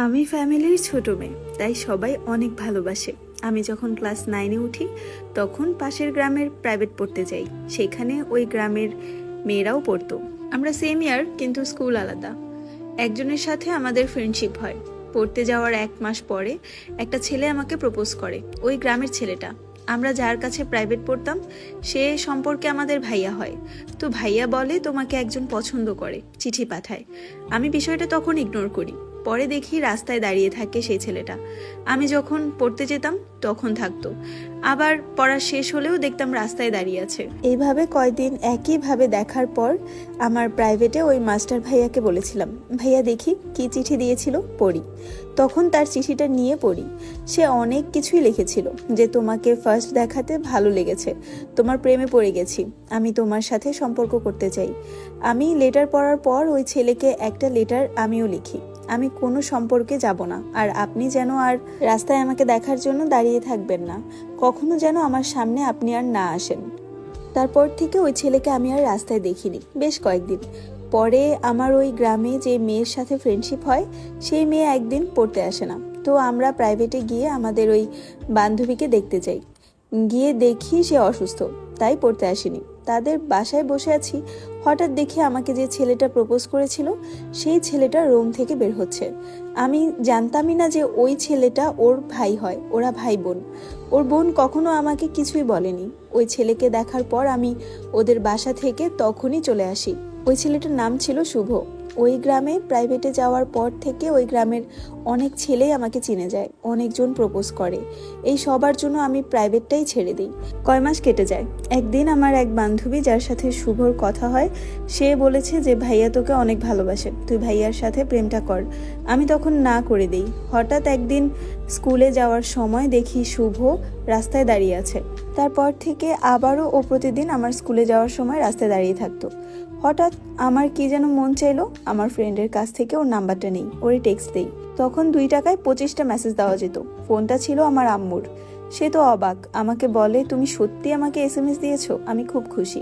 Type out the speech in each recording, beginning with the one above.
আমি ফ্যামিলির ছোট মেয়ে, তাই সবাই অনেক ভালোবাসে। আমি যখন ক্লাস 9-এ উঠি তখন পাশের গ্রামের প্রাইভেট পড়তে যাই। সেখানে ওই গ্রামের মেয়েরাও পড়তো। আমরা সেম ইয়ার, কিন্তু স্কুল আলাদা। একজনের সাথে আমাদের ফ্রেন্ডশিপ হয়। পড়তে যাওয়ার 1 মাস পরে একটা ছেলে আমাকে প্রপোজ করে। ওই গ্রামের ছেলেটা, আমরা যার কাছে প্রাইভেট পড়তাম, সে সম্পর্কে আমাদের ভাইয়া হয়। তো ভাইয়া বলে তোমাকে একজন পছন্দ করে, চিঠি পাঠায়। আমি বিষয়টা তখন ইগনোর করি। পরে দেখি রাস্তায় দাঁড়িয়ে থাকে সেই ছেলেটা। আমি যখন পড়তে যেতাম তখন থাকতো, আবার পড়া শেষ হলেও দেখতাম রাস্তায় দাঁড়িয়ে আছে। এইভাবে কয়দিন একইভাবে দেখার পর আমার প্রাইভেটে ওই মাস্টার ভাইয়াকে বলেছিলাম, ভাইয়া দেখি কি চিঠি দিয়েছিল, পড়ি। তখন তার চিঠিটা নিয়ে পড়ি। সে অনেক কিছুই লিখেছিল, যে তোমাকে ফার্স্ট দেখাতে ভালো লেগেছে, তোমার প্রেমে পড়ে গেছি, আমি তোমার সাথে সম্পর্ক করতে চাই। আমি লেটার পড়ার পর ওই ছেলেকে একটা লেটার আমিও লিখি, আমি কোনো সম্পর্কে যাব না, আর আপনি যেন আর রাস্তায় আমাকে দেখার জন্য দাঁড়িয়ে থাকবেন না, কখনো যেন আমার সামনে আপনি আর না আসেন। তারপর থেকে ওই ছেলেকে আমি আর রাস্তায় দেখিনি বেশ কয়েকদিন। পরে আমার ওই গ্রামে যে মেয়ের সাথে ফ্রেন্ডশিপ হয়, সেই মেয়ে একদিন পড়তে আসে না। তো আমরা প্রাইভেটে গিয়ে আমাদের ওই বান্ধবীকে দেখতে যাই। গিয়ে দেখি সে অসুস্থ, তাই পড়তে আসেনি। তাদের বাসায় বসে আছি, হঠাৎ দেখি আমাকে যে ছেলেটা প্রপোজ করেছিল সেই ছেলেটা রুম থেকে বের হচ্ছে। আমি জানতামই না যে ওই ছেলেটা ওর ভাই হয়, ওরা ভাই বোন। ওর বোন কখনো আমাকে কিছুই বলেনি। ওই ছেলেকে দেখার পর আমি ওদের বাসা থেকে তখনই চলে আসি। ওই ছেলেটার নাম ছিল শুভ। ওই গ্রামে প্রাইভেটে যাওয়ার পর থেকে ওই গ্রামের অনেক ছেলেই আমাকে চিনে যায়, অনেকজন প্রপোজ করে। এই সবার জন্য আমি প্রাইভেটটাই ছেড়ে দিই। কয় মাস কেটে যায়। একদিন আমার এক বান্ধবী, যার সাথে শুভর কথা হয়, সে বলেছে যে ভাইয়া তোকে অনেক ভালোবাসে, তুই ভাইয়ার সাথে প্রেমটা কর। আমি তখন না করে দিই। হঠাৎ একদিন স্কুলে যাওয়ার সময় দেখি শুভ রাস্তায় দাঁড়িয়ে আছে। তারপর থেকে আবারও ও প্রতিদিন আমার স্কুলে যাওয়ার সময় রাস্তায় দাঁড়িয়ে থাকতো। হঠাৎ আমার কি যেন মন চাইলো, আমার ফ্রেন্ডের কাছ থেকে ওর নাম্বারটা নেই, ওরে টেক্সট দেই। তখন 2 টাকায় 25টা মেসেজ দেওয়া যেত। ফোনটা ছিল আমার আম্মুর। সে তো অবাক, আমাকে বলে তুমি সত্যি আমাকে SMS দিয়েছো, আমি খুব খুশি।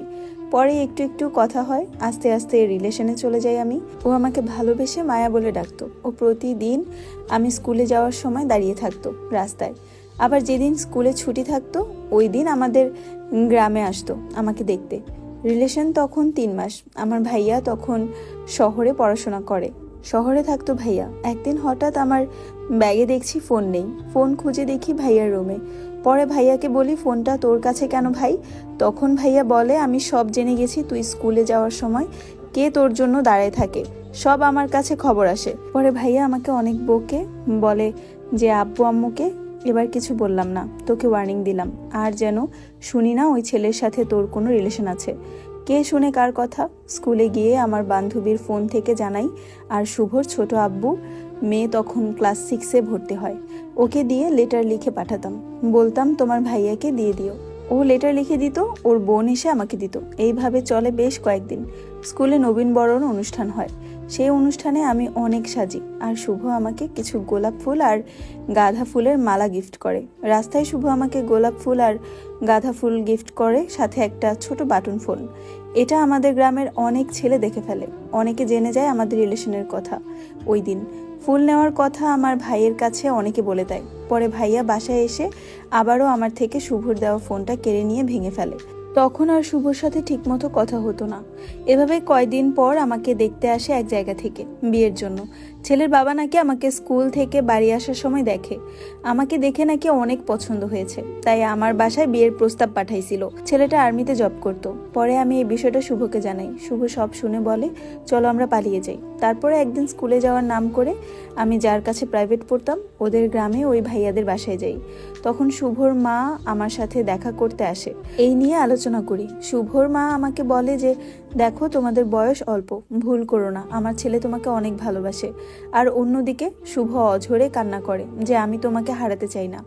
পরে একটু একটু কথা হয়, আস্তে আস্তে রিলেশনে চলে যাই আমি। ও আমাকে ভালোবেসে মায়া বলে ডাকতো। ও প্রতিদিন আমি স্কুলে যাওয়ার সময় দাঁড়িয়ে থাকতো রাস্তায়। আবার যেদিন স্কুলে ছুটি থাকতো ওই দিন আমাদের গ্রামে আসতো আমাকে দেখতে। রিলেশন তখন 3 মাস। আমার ভাইয়া তখন শহরে পড়াশোনা করে। শহরে থাকতো ভাইয়া। একদিন হঠাৎ আমার ব্যাগে দেখছি ফোন নেই। ফোন খুঁজে দেখি ভাইয়ার রুমে। পরে ভাইয়াকে বলি, ফোনটা তোর কাছে কেন ভাই? তখন ভাইয়া বলে, আমি সব জেনে গেছি, তুই স্কুলে যাওয়ার সময় কে তোর জন্য দাঁড়ায় থাকে, সব আমার কাছে খবর আসে। পরে ভাইয়া আমাকে অনেক বকে, বলে যে আব্বু আম্মুকে এবার কিছু বললাম না, তোকে ওয়ার্নিং দিলাম, আর যেন শুনি না ওই ছেলের সাথে তোর কোনো রিলেশন আছে। কে শুনে কার কথা? স্কুলে গিয়ে আমার বান্ধবীর ফোন থেকে জানাই। আর শুভর ছোট আব্বু, মেয়ে তখন ক্লাস 6-এ ভর্তি হয়, ওকে দিয়ে লেটার লিখে পাঠাতাম, বলতাম তোমার ভাইয়াকে দিয়ে দিও। ও লেটার লিখে দিত, ওর বোন এসে আমাকে দিত। এইভাবে চলে বেশ কয়েকদিন। স্কুলে নবীনবরণ অনুষ্ঠান হয়, সেই অনুষ্ঠানে আমি অনেক সাজি, আর শুভ আমাকে কিছু গোলাপ ফুল আর গাঁদা ফুলের মালা গিফট করে। রাস্তায় শুভ আমাকে গোলাপ ফুল আর গাঁদা ফুল গিফট করে, সাথে একটা ছোট বাটন ফোন। এটা আমাদের গ্রামের অনেক ছেলে দেখে ফেলে, অনেকে জেনে যায় আমাদের রিলেশনের কথা। ওই দিন ফুল নেওয়ার কথা আমার ভাইয়ের কাছে অনেকে বলে দেয়। পরে ভাইয়া বাসায় এসে আবারও আমার থেকে শুভর দেওয়া ফোনটা কেড়ে নিয়ে ভেঙে ফেলে। তখন আর শুভর সাথে ঠিকমতো কথা হতো না। এভাবে কয়দিন পর আমাকে দেখতে আসে এক জায়গা থেকে বিয়ের জন্য। ছেলের বাবা নাকি আমাকে স্কুল থেকে বাড়ি আসার সময় দেখে। আমাকে দেখে নাকি অনেক পছন্দ হয়েছে, তাই আমার বাসায় বিয়ের প্রস্তাব পাঠাইছিল। ছেলেটা আর্মিতে জব করত। পরে আমি এই বিষয়টা শুভকে জানাই। শুভ সব শুনে বলে, চলো আমরা পালিয়ে যাই। তারপরে একদিন স্কুলে যাওয়ার নাম করে আমি যার কাছে প্রাইভেট পড়তাম ওদের গ্রামে ওই ভাইয়াদের বাসায় যাই। তখন শুভর মা আমার সাথে দেখা করতে আসে। এই নিয়ে আলোচনা করি। শুভর মা আমাকে বলে যে দেখো, তোমাদের বয়স অল্প, ভুল করো না, আমার ছেলে তোমাকে অনেক ভালোবাসে। আর অন্যদিকে শুভ অঝরে কান্না করে যে আমি তোমাকে হারাতে চাই না।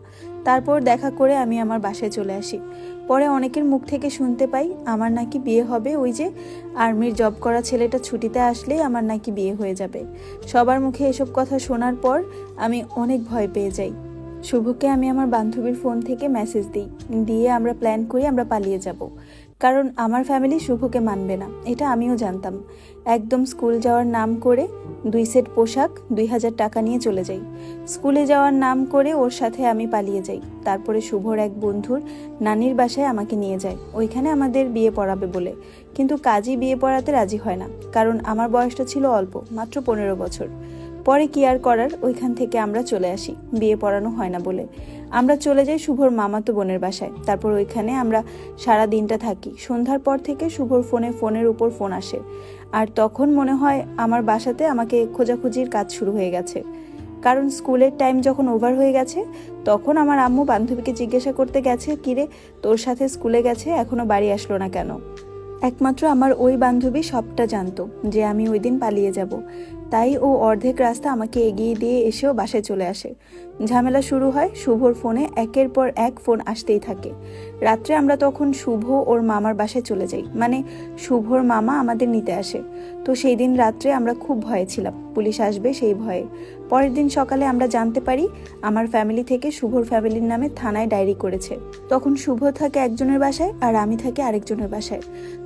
তারপর দেখা করে আমি আমার বাসায় চলে আসি। পরে অনেকের মুখ থেকে শুনতে পাই আমার নাকি বিয়ে হবে, ওই যে আর্মির জব করা ছেলেটা ছুটিতে আসলেই আমার নাকি বিয়ে হয়ে যাবে। সবার মুখে এসব কথা শোনার পর আমি অনেক ভয় পেয়ে যাই। শুভকে আমি আমার বান্ধবীর ফোন থেকে মেসেজ দিই, দিয়ে আমরা প্ল্যান করি আমরা পালিয়ে যাব। কারণ আমার ফ্যামিলি শুভকে মানবে না, এটা আমিও জানতাম। একদম স্কুল যাওয়ার নাম করে 2 সেট পোশাক 2000 টাকা নিয়ে চলে যাই। স্কুলে যাওয়ার নাম করে ওর সাথে আমি পালিয়ে যাই। তারপরে শুভর এক বন্ধুর নানির বাসায় আমাকে নিয়ে যায়, ওইখানে আমাদের বিয়ে পড়াবে বলে। কিন্তু কাজী বিয়ে পড়াতে রাজি হয় না, কারণ আমার বয়সটা ছিল অল্প, মাত্র 15 বছর। পরে কি আর করার, ওইখান থেকে আমরা চলে আসি, বিয়ে পড়ানো হয় না বলে। আমরা চলে যাই শুভর মামাতো বোনের বাসায়। তারপর ওইখানে আমরা সারা দিনটা থাকি। সন্ধ্যার পর থেকে শুভর ফোনের উপর ফোন আসে, আর তখন মনে হয় আমার বাসাতে আমাকে খোঁজাখুঁজির কাজ শুরু হয়ে গেছে। কারণ স্কুলের টাইম যখন ওভার হয়ে গেছে, তখন আমার আম্মু বান্ধবীকে জিজ্ঞাসা করতে গেছে, কিরে তোর সাথে স্কুলে গেছে, এখনো বাড়ি আসলো না কেন। একমাত্র আমার ওই বান্ধবী সবটা জানতো যে আমি ওই দিন পালিয়ে যাব, তাই ও অর্ধেক রাস্তা আমাকে এগিয়ে দিয়ে এসেও বাসায় চলে আসে। ঝামেলা শুরু হয়, শুভর ফোনে একের পর এক ফোন আসতেই থাকে। রাত্রে আমরা তখন শুভ ওর মামার বাসায় চলে যাই, মানে শুভর মামা আমাদের নিতে আসে। তো সেই দিন রাত্রে আমরা খুব ভয়ে ছিলাম, পুলিশ আসবে সেই ভয়ে। পরের দিন সকালে আমরা জানতে পারি আমার ফ্যামিলি থেকে শুভর ফ্যামিলির নামে থানায় ডায়েরি করেছে। তখন শুভ থাকে একজনের বাসায় আর আমি থাকি আরেকজনের বাসায়।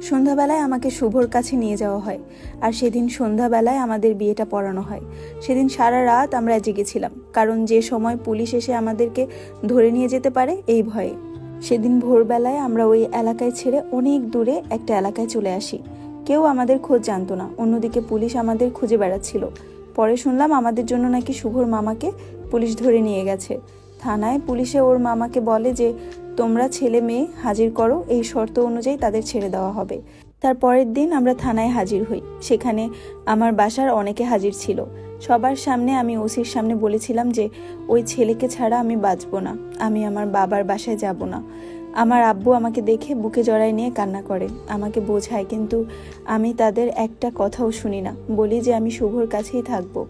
সন্ধ্যাবেলায় আমাকে শুভর কাছে নিয়ে যাওয়া হয়, আর সেদিন সন্ধ্যাবেলায় আমাদের বিয়েটা পড়ানো হয়। সেদিন সারা রাত আমরা জেগেছিলাম, কারণ যে সময় পুলিশ এসে আমাদেরকে ধরে নিয়ে যেতে পারে এই ভয়ে। সেদিন ভোরবেলায় আমরা ওই এলাকায় ছেড়ে অনেক দূরে একটা এলাকায় চলে আসি। কেউ আমাদের খোঁজ জানতো না, অন্যদিকে পুলিশ আমাদের খুঁজে বেড়াচ্ছিল। পরে শুনলাম আমাদের জন্য নাকি শুভর মামাকে পুলিশ ধরে নিয়ে গেছে। থানায় পুলিশে ওর মামাকে বলে যে তোমরা ছেলে মেয়ে হাজির করো, এই শর্ত অনুযায়ী তাদের ছেড়ে দেওয়া হবে। তার পরের দিন আমরা থানায় হাজির হই। সেখানে আমার বাসার অনেকে হাজির ছিল। সবার সামনে আমি ওসির সামনে বলেছিলাম যে ওই ছেলেকে ছাড়া আমি বাঁচবো না, আমি আমার বাবার বাসায় যাব না। আমার আব্বু আমাকে দেখে বুকে জড়ায় নিয়ে কান্না করে, আমাকে বোঝায়, কিন্তু আমি তাদের একটা কথাও শুনি না, বলি যে আমি শুভর কাছেই থাকবো।